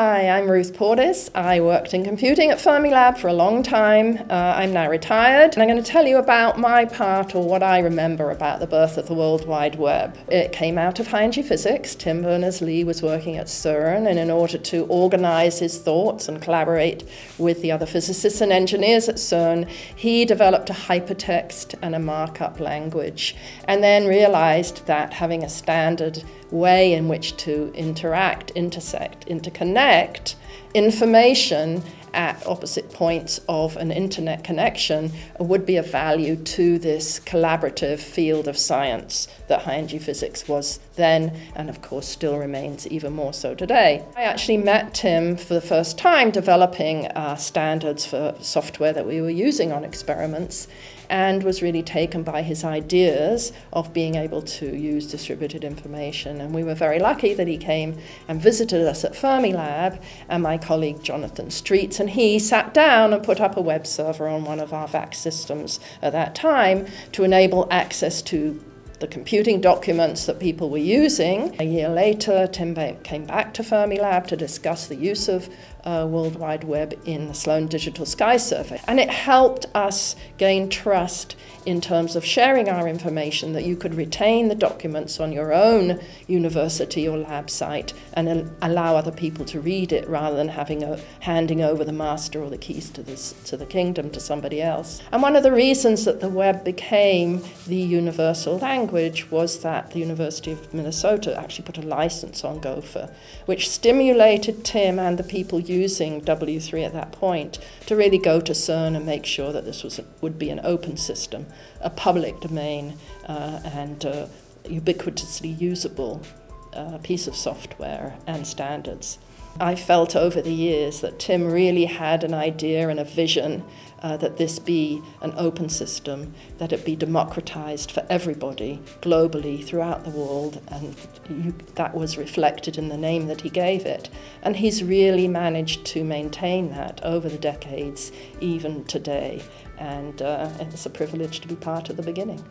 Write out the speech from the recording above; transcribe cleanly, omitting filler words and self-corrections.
Hi, I'm Ruth Portis. I worked in computing at Fermilab for a long time. I'm now retired, and I'm going to tell you about my part, or what I remember about the birth of the World Wide Web. It came out of high-energy physics. Tim Berners-lee was working at CERN, and in order to organize his thoughts and collaborate with the other physicists and engineers at CERN, he developed a hypertext and a markup language, and then realized that having a standard way in which to interact, intersect, interconnect information at opposite points of an internet connection would be of value to this collaborative field of science that high-energy physics was then, and of course still remains even more so today. I actually met Tim for the first time developing standards for software that we were using on experiments, and was really taken by his ideas of being able to use distributed information. And we were very lucky that he came and visited us at Fermilab, and my colleague Jonathan Streets and he sat down and put up a web server on one of our VAX systems at that time to enable access to the computing documents that people were using. A year later, Tim came back to Fermilab to discuss the use of World Wide Web in the Sloan Digital Sky Survey. And it helped us gain trust in terms of sharing our information, that you could retain the documents on your own university or lab site and allow other people to read it, rather than handing over the master or the keys to the kingdom to somebody else. And one of the reasons that the web became the universal language was that the University of Minnesota actually put a license on Gopher, which stimulated Tim and the people using W3 at that point to really go to CERN and make sure that this would be an open system, a public domain, and ubiquitously usable piece of software and standards. I felt over the years that Tim really had an idea and a vision that this be an open system, that it be democratized for everybody globally throughout the world, and that was reflected in the name that he gave it. And he's really managed to maintain that over the decades, even today, and it's a privilege to be part of the beginning.